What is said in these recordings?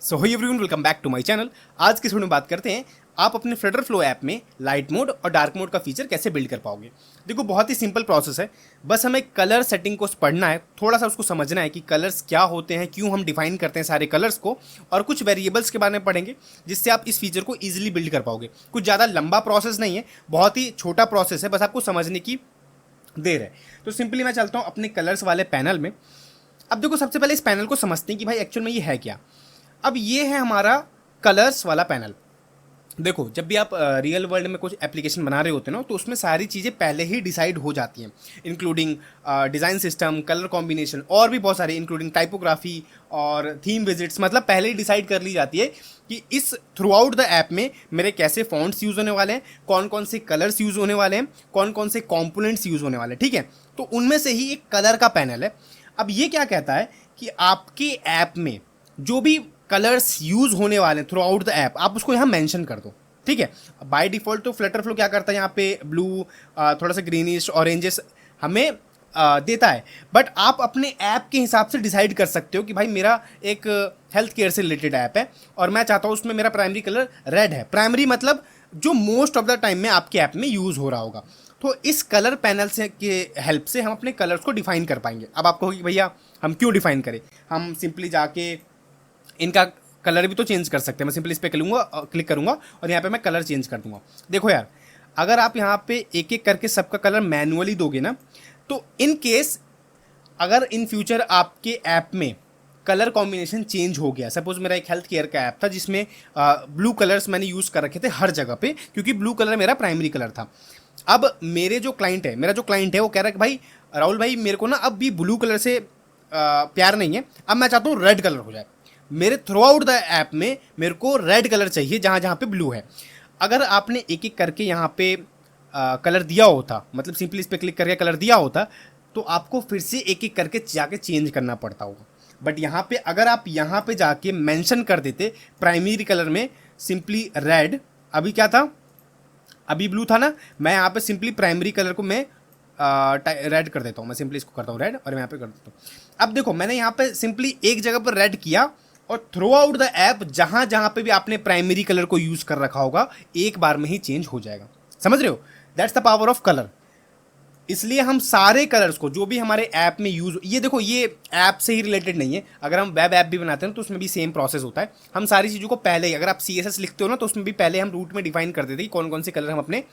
So hey everyone, welcome back to my channel. आज की video में बात करते हैं आप अपने फ्लटर फ्लो ऐप में लाइट मोड और डार्क मोड का फीचर कैसे बिल्ड कर पाओगे। देखो, बहुत ही सिंपल प्रोसेस है। बस हमें कलर सेटिंग को पढ़ना है, थोड़ा सा उसको समझना है कि कलर्स क्या होते हैं, क्यों हम डिफाइन करते हैं सारे कलर्स को, और कुछ वेरिएबल्स के बारे में पढ़ेंगे जिससे आप इस फीचर को ईजिली बिल्ड कर पाओगे। कुछ ज़्यादा लंबा प्रोसेस नहीं है, बहुत ही छोटा प्रोसेस है, बस आपको समझने की देर है। तो सिंपली मैं चलता हूँ अपने कलर्स वाले पैनल में। अब देखो, सबसे पहले इस पैनल को समझते हैं कि भाई एक्चुअल में ये है क्या। अब ये है हमारा कलर्स वाला पैनल। देखो, जब भी आप रियल वर्ल्ड में कुछ एप्लीकेशन बना रहे होते हैं ना, तो उसमें सारी चीज़ें पहले ही डिसाइड हो जाती हैं, including design system, colour combination और भी बहुत सारी, इंक्लूडिंग टाइपोग्राफी और थीम विजिट्स। मतलब पहले ही डिसाइड कर ली जाती है कि इस थ्रू आउट द ऐप में मेरे कैसे फॉन्ट्स यूज़ होने वाले हैं, कौन कौन से कलर्स यूज़ होने वाले हैं, कौन कौन से कॉम्पोनेंट्स यूज़ होने वाले हैं। ठीक है, तो उनमें से ही एक कलर का पैनल है। अब ये क्या कहता है कि आपके ऐप में जो भी कलर्स यूज होने वाले हैं थ्रू आउट द ऐप, आप उसको यहाँ मेंशन कर दो। ठीक है, बाय डिफॉल्ट तो फ्लटर फ्लो क्या करता है, यहाँ पे ब्लू, थोड़ा सा ग्रीनिश, ऑरेंजेस हमें देता है। बट आप अपने ऐप के हिसाब से डिसाइड कर सकते हो कि भाई मेरा एक हेल्थ केयर से रिलेटेड ऐप है और मैं चाहता हूँ उसमें मेरा प्राइमरी कलर रेड है। प्राइमरी मतलब जो मोस्ट ऑफ द टाइम में आपके ऐप में यूज़ हो रहा होगा। तो इस कलर पैनल से के हेल्प से हम अपने कलर्स को डिफाइन कर पाएंगे। अब आप कहोगे भैया हम क्यों डिफाइन करें, हम सिंपली जाके इनका कलर भी तो चेंज कर सकते हैं। मैं सिंपली इस पर क्लिक करूंगा और यहाँ पे मैं कलर चेंज कर दूंगा। देखो यार, अगर आप यहाँ पे एक एक करके सबका कलर मैनुअली दोगे ना, तो इन केस अगर इन फ्यूचर आपके ऐप में कलर कॉम्बिनेशन चेंज हो गया, सपोज मेरा एक हेल्थ केयर का ऐप था जिसमें ब्लू कलर्स मैंने यूज़ कर रखे थे हर जगह पे, क्योंकि ब्लू कलर मेरा प्राइमरी कलर था। अब मेरा जो क्लाइंट है वो कह रहा है कि भाई राहुल भाई, मेरे को ना अब भी ब्लू कलर से प्यार नहीं है, अब मैं चाहता हूँ रेड कलर हो जाए। मेरे थ्रू आउट द ऐप में मेरे को रेड कलर चाहिए जहाँ जहाँ पे ब्लू है। अगर आपने एक एक करके यहाँ पे कलर दिया होता, मतलब सिंपली इस पर क्लिक करके कलर दिया होता, तो आपको फिर से एक एक करके जाके चेंज करना पड़ता होगा। बट यहाँ पे अगर आप यहाँ पे जाके मेंशन कर देते प्राइमरी कलर में सिंपली रेड, अभी क्या था, अभी ब्लू था ना, मैं यहाँ पे सिंपली प्राइमरी कलर को मैं रेड कर देता हूँ। मैं सिंपली इसको करता हूँ रेड और मैं यहाँ पे कर देता हूँ। अब देखो, मैंने यहाँ पे सिंपली एक जगह पर रेड किया और थ्रू आउट द ऐप जहाँ जहाँ पे भी आपने प्राइमरी कलर को यूज़ कर रखा होगा, एक बार में ही चेंज हो जाएगा। समझ रहे हो? That's the power of colour. इसलिए हम सारे कलर्स को जो भी हमारे ऐप में यूज, ये देखो, ये ऐप से ही रिलेटेड नहीं है, अगर हम वेब ऐप भी बनाते हैं तो उसमें भी सेम प्रोसेस होता है। हम सारी चीज़ों को पहले ही, अगर आप CSS लिखते हो ना, तो उसमें भी पहले हम रूट में डिफाइन कर देते हैं कि कौन कौन से कलर हम अपने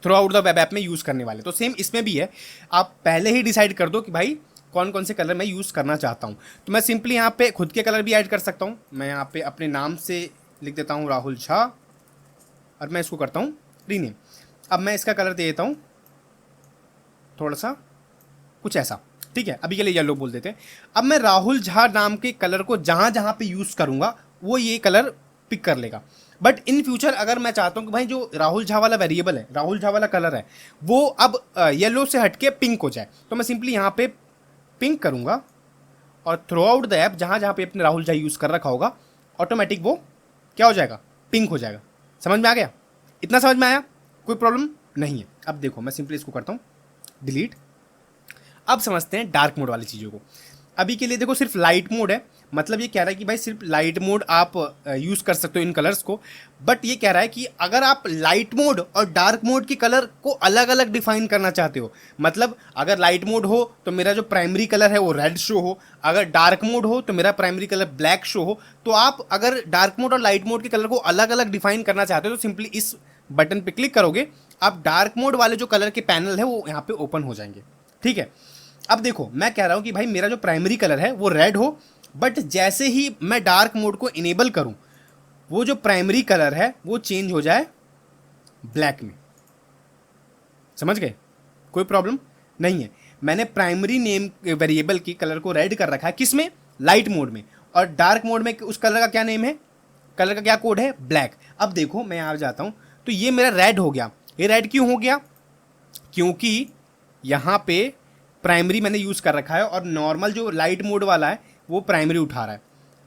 through out the web app में यूज़ करने वाले। तो सेम इसमें भी है, आप पहले ही डिसाइड कर दो कि भाई कौन कौन से कलर मैं यूज़ करना चाहता हूँ। तो मैं सिंपली यहाँ पे खुद के कलर भी ऐड कर सकता हूँ। मैं यहाँ पे अपने नाम से लिख देता हूँ राहुल झा और मैं इसको करता हूँ रीनेम। अब मैं इसका कलर दे देता हूँ थोड़ा सा कुछ ऐसा। ठीक है, अभी के लिए येलो बोल देते हैं। अब मैं राहुल झा नाम के कलर को जहाँ जहाँ पे यूज़ करूँगा वो ये कलर पिक कर लेगा। बट इन फ्यूचर अगर मैं चाहता हूँ कि भाई जो राहुल झा वाला वेरिएबल है, राहुल झा वाला कलर है, वो अब येलो से हटके पिंक हो जाए, तो मैं सिंपली यहाँ पे पिंक करूँगा और थ्रू आउट द ऐप जहाँ जहाँ पे अपने राहुल झा यूज़ कर रखा होगा, ऑटोमेटिक वो क्या हो जाएगा, पिंक हो जाएगा। समझ में आ गया? इतना समझ में आया? कोई प्रॉब्लम नहीं है। अब देखो, मैं सिंपली इसको करता हूँ डिलीट। अब समझते हैं डार्क मोड वाली चीज़ों को। अभी के लिए देखो सिर्फ लाइट मोड है, मतलब ये कह रहा है कि भाई सिर्फ लाइट मोड आप यूज़ कर सकते हो इन कलर्स को। बट ये कह रहा है कि अगर आप लाइट मोड और डार्क मोड के कलर को अलग अलग डिफाइन करना चाहते हो, मतलब अगर लाइट मोड हो तो मेरा जो प्राइमरी कलर है वो रेड शो हो, अगर डार्क मोड हो तो मेरा प्राइमरी कलर ब्लैक शो हो, तो आप अगर डार्क मोड और लाइट मोड के कलर को अलग अलग डिफाइन करना चाहते हो तो सिंपली इस बटन पर क्लिक करोगे, आप डार्क मोड वाले जो कलर के पैनल है वो यहाँ पे ओपन हो जाएंगे। ठीक है, अब देखो, मैं कह रहा हूँ कि भाई मेरा जो प्राइमरी कलर है वो रेड हो, बट जैसे ही मैं डार्क मोड को इनेबल करूं, वो जो प्राइमरी कलर है वो चेंज हो जाए ब्लैक में। समझ गए? कोई प्रॉब्लम नहीं है। मैंने प्राइमरी नेम वेरिएबल की कलर को रेड कर रखा है, किसमें? लाइट मोड में। और डार्क मोड में उस कलर का क्या नेम है, कलर का क्या कोड है? ब्लैक। अब देखो, मैं यहाँ जाता हूँ तो ये मेरा रेड हो गया। ये रेड क्यों हो गया? क्योंकि यहाँ पे प्राइमरी मैंने यूज़ कर रखा है और नॉर्मल जो लाइट मोड वाला है वो प्राइमरी उठा रहा है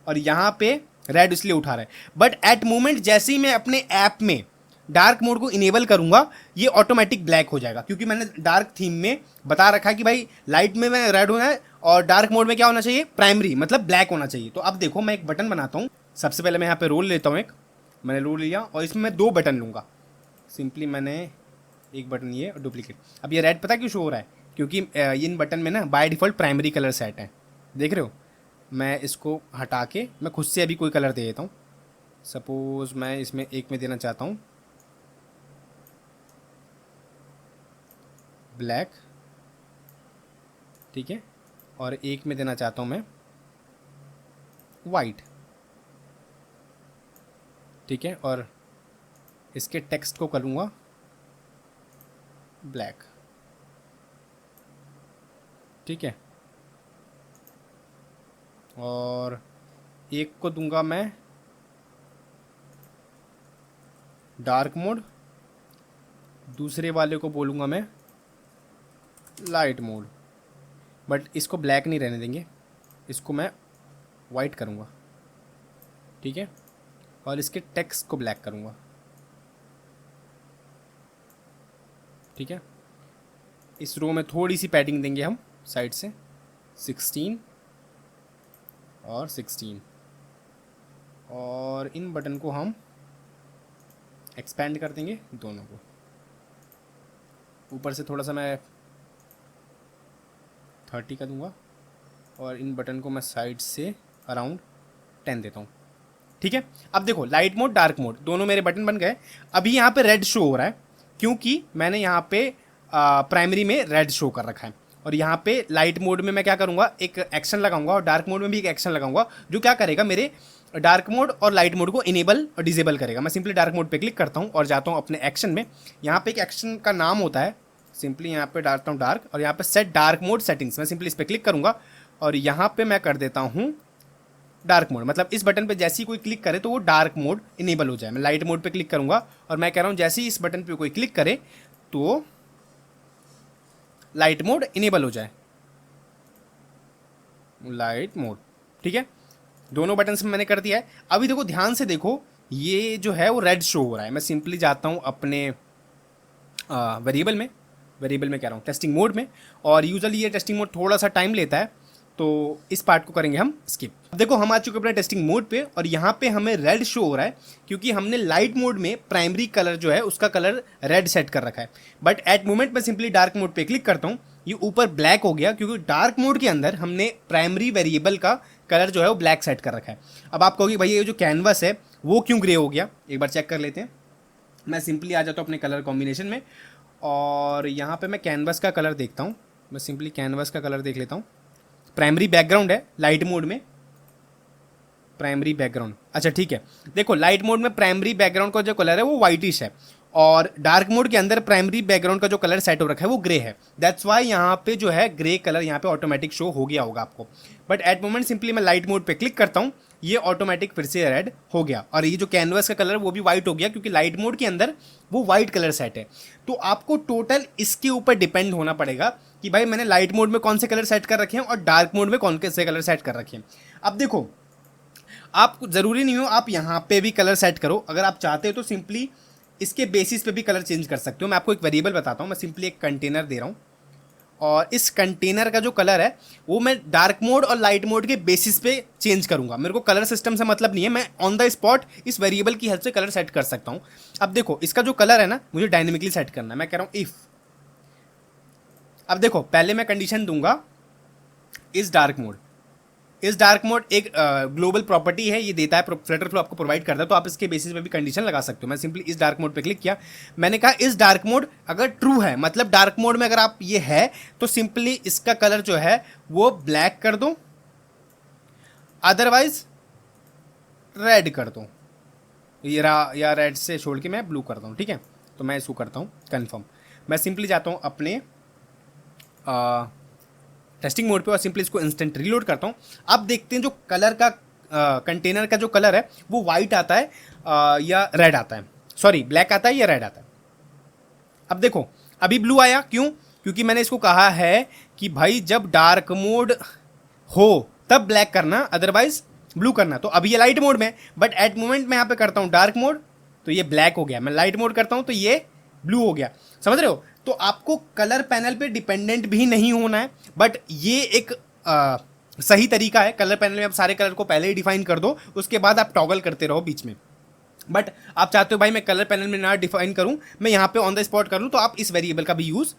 और यहाँ पे रेड इसलिए उठा रहा है। बट एट मोमेंट जैसे ही मैं अपने ऐप में डार्क मोड को इनेबल करूँगा, ये ऑटोमेटिक ब्लैक हो जाएगा, क्योंकि मैंने डार्क थीम में बता रखा है कि भाई लाइट में मैं रेड होना है और डार्क मोड में क्या होना चाहिए, प्राइमरी मतलब ब्लैक होना चाहिए। तो अब देखो मैं एक बटन बनाता हूँ। सबसे पहले मैं यहाँ पे रोल लेता हूँ, मैंने रोल लिया और इसमें मैं 2 बटन लूँगा। सिंपली मैंने एक बटन ये और डुप्लीकेट। अब ये रेड पता क्यों शो हो रहा है, क्योंकि इन बटन में ना by default primary colour set है, देख रहे हो। मैं इसको हटा के मैं खुद से अभी कोई कलर दे देता हूँ। सपोज़ मैं इसमें एक में देना चाहता हूँ ब्लैक, ठीक है, और एक में देना चाहता हूँ मैं वाइट, ठीक है, और इसके टेक्स्ट को करूँगा ब्लैक, ठीक है, और एक को दूंगा मैं डार्क मोड, दूसरे वाले को बोलूँगा मैं लाइट मोड। बट इसको ब्लैक नहीं रहने देंगे, इसको मैं वाइट करूँगा, ठीक है, और इसके टेक्स्ट को ब्लैक करूँगा, ठीक है। इस रो में थोड़ी सी पैडिंग देंगे हम साइड से, 16 और 16, और इन बटन को हम एक्सपेंड कर देंगे दोनों को। ऊपर से थोड़ा सा मैं 30 का दूंगा और इन बटन को मैं साइड से अराउंड 10 देता हूँ, ठीक है। अब देखो लाइट मोड डार्क मोड दोनों मेरे बटन बन गए। अभी यहाँ पे रेड शो हो रहा है क्योंकि मैंने यहाँ पे प्राइमरी में रेड शो कर रखा है, और यहाँ पे लाइट मोड में मैं क्या करूँगा, एक एक्शन लगाऊंगा, और डार्क मोड में भी एक एक्शन लगाऊंगा जो क्या करेगा, मेरे डार्क मोड और लाइट मोड को इनेबल और डिसेबल करेगा। मैं सिंपली डार्क मोड पे क्लिक करता हूँ और जाता हूँ अपने एक्शन में। यहाँ पे एक एक्शन का नाम होता है, सिंपली यहाँ पे डालता हूँ डार्क, और यहाँ पे सेट डार्क मोड सेटिंग्स, मैं सिंपली इस पर क्लिक करूँगा और यहाँ पे मैं कर देता हूँ डार्क मोड। मतलब इस बटन पे जैसे ही कोई क्लिक करे तो वो डार्क मोड इनेबल हो जाए। मैं लाइट मोड पे क्लिक करूँगा और मैं कह रहा हूँ जैसे ही इस बटन पे कोई क्लिक करे तो लाइट मोड इनेबल हो जाए, लाइट मोड, ठीक है। दोनों बटन से मैंने कर दिया है। अभी देखो ध्यान से देखो, ये जो है वो रेड शो हो रहा है। मैं सिंपली जाता हूँ अपने वेरिएबल में कह रहा हूँ टेस्टिंग मोड में, और यूजुअली ये टेस्टिंग मोड थोड़ा सा टाइम लेता है, तो इस पार्ट को करेंगे हम स्किप। अब देखो हम आ चुके अपने टेस्टिंग मोड पे, और यहाँ पे हमें रेड शो हो रहा है क्योंकि हमने लाइट मोड में प्राइमरी कलर जो है उसका कलर रेड सेट कर रखा है। बट एट मोमेंट मैं सिंपली डार्क मोड पे क्लिक करता हूँ, ये ऊपर ब्लैक हो गया क्योंकि डार्क मोड के अंदर हमने प्राइमरी वेरिएबल का कलर जो है वो ब्लैक सेट कर रखा है। अब आप कहोगे भाई ये जो कैनवस है वो क्यों ग्रे हो गया, एक बार चेक कर लेते हैं। मैं सिंपली आ जाता हूँ अपने कलर कॉम्बिनेशन में, और यहाँ पे मैं कैनवस का कलर देखता हूँ। मैं सिंपली कैनवस का कलर देख लेता हूँ। प्राइमरी बैकग्राउंड है लाइट मोड में, प्राइमरी बैकग्राउंड, अच्छा ठीक है। देखो लाइट मोड में प्राइमरी बैकग्राउंड का जो कलर है वो वाइटिश है, और डार्क मोड के अंदर प्राइमरी बैकग्राउंड का जो कलर सेट हो रखा है वो ग्रे है। दैट्स वाई यहाँ पे जो है ग्रे कलर यहाँ पे ऑटोमेटिक शो हो गया होगा आपको। बट एट मोमेंट सिंपली मैं लाइट मोड पे क्लिक करता हूँ, ये ऑटोमेटिक फिर से रेड हो गया, और ये जो कैनवस का कलर वो भी वाइट हो गया क्योंकि लाइट मोड के अंदर वो वाइट कलर सेट है। तो आपको टोटल इसके ऊपर डिपेंड होना पड़ेगा कि भाई मैंने लाइट मोड में कौन से कलर सेट कर रखे हैं और डार्क मोड में कौन से कलर सेट कर रखे हैं। अब देखो आप ज़रूरी नहीं हो आप यहाँ पे भी कलर सेट करो, अगर आप चाहते हो तो सिंपली इसके बेसिस पे भी कलर चेंज कर सकते हो। मैं आपको एक वेरिएबल बताता हूँ, मैं सिंपली एक कंटेनर दे रहा हूँ, और इस कंटेनर का जो कलर है वो मैं डार्क मोड और लाइट मोड के बेसिस पे चेंज करूंगा। मेरे को कलर सिस्टम से मतलब नहीं है, मैं ऑन द स्पॉट इस वेरिएबल की हेल्प से कलर सेट कर सकता हूँ। अब देखो इसका जो कलर है ना मुझे डायनेमिकली सेट करना है। मैं कह रहा हूँ इफ़, अब देखो पहले मैं कंडीशन दूंगा इस डार्क मोड। इस डार्क मोड एक ग्लोबल प्रॉपर्टी है, ये देता है, फ्लटर फ्लो आपको प्रोवाइड करता है, तो आप इसके बेसिस पे भी कंडीशन लगा सकते हो। मैं सिंपली इस डार्क मोड पे क्लिक किया, मैंने कहा इस डार्क मोड अगर ट्रू है, मतलब डार्क मोड में अगर आप ये है तो सिंपली इसका कलर जो है वो ब्लैक कर दो, अदरवाइज रेड कर दो, या रेड से छोड़ के मैं ब्लू करता हूँ, ठीक है। तो मैं इसको करता हूँ कन्फर्म। मैं सिंपली जाता हूँ अपने टेस्टिंग मोड पे और सिंपली इसको इंस्टेंट रीलोड करता हूँ। अब देखते हैं जो कलर का कंटेनर का जो कलर है वो वाइट आता है या रेड आता है, सॉरी ब्लैक आता है या रेड आता है। अब देखो अभी ब्लू आया, क्यों? क्योंकि मैंने इसको कहा है कि भाई जब डार्क मोड हो तब ब्लैक करना, अदरवाइज ब्लू करना। तो अभी ये लाइट मोड में, बट एट मोमेंट मैं यहाँ पे करता हूँ डार्क मोड तो ये ब्लैक हो गया, मैं लाइट मोड करता हूँ तो ये ब्लू हो गया। समझ रहे हो? तो आपको कलर पैनल पे डिपेंडेंट भी नहीं होना है, बट ये एक सही तरीका है। कलर पैनल में आप सारे कलर को पहले ही डिफाइन कर दो, उसके बाद आप टॉगल करते रहो बीच में। बट आप चाहते हो भाई मैं कलर पैनल में ना डिफाइन करूं, मैं यहाँ पे ऑन द स्पॉट कर लूं, तो आप इस वेरिएबल का भी यूज़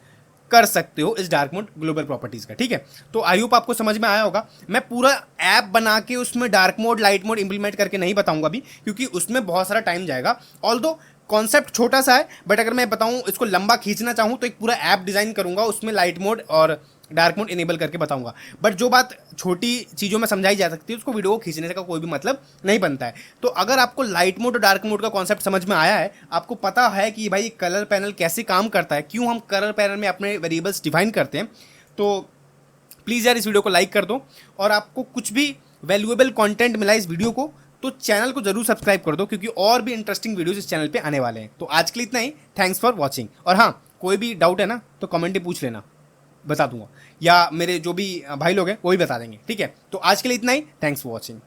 कर सकते हो इस डार्क मोड ग्लोबल प्रॉपर्टीज का। ठीक है, तो आई होप आपको समझ में आया होगा। मैं पूरा ऐप बना के उसमें dark mode light mode implement करके नहीं बताऊंगा अभी, क्योंकि उसमें बहुत सारा टाइम जाएगा। ऑल्दो कॉन्सेप्ट छोटा सा है, बट अगर मैं बताऊं इसको लंबा खींचना चाहूं तो एक पूरा ऐप डिजाइन करूंगा, उसमें लाइट मोड और डार्क मोड इनेबल करके बताऊंगा। बट जो बात छोटी चीज़ों में समझाई जा सकती है उसको वीडियो को खींचने का कोई भी मतलब नहीं बनता है। तो अगर आपको लाइट मोड और डार्क मोड का कॉन्सेप्ट समझ में आया है, आपको पता है कि भाई कलर पैनल कैसे काम करता है, क्यों हम कलर पैनल में अपने वेरिएबल्स डिफाइन करते हैं, तो प्लीज़ यार इस वीडियो को लाइक कर दो। और आपको कुछ भी वैल्यूएबल कंटेंट मिला इस वीडियो को तो चैनल को जरूर सब्सक्राइब कर दो, क्योंकि और भी इंटरेस्टिंग वीडियोस इस चैनल पे आने वाले हैं। तो आज के लिए इतना ही। Thanks for watching. और हाँ, कोई भी डाउट है ना तो कमेंट में पूछ लेना, बता दूंगा, या मेरे जो भी भाई लोग हैं वो भी बता देंगे। ठीक है, तो आज के लिए इतना ही। Thanks for watching.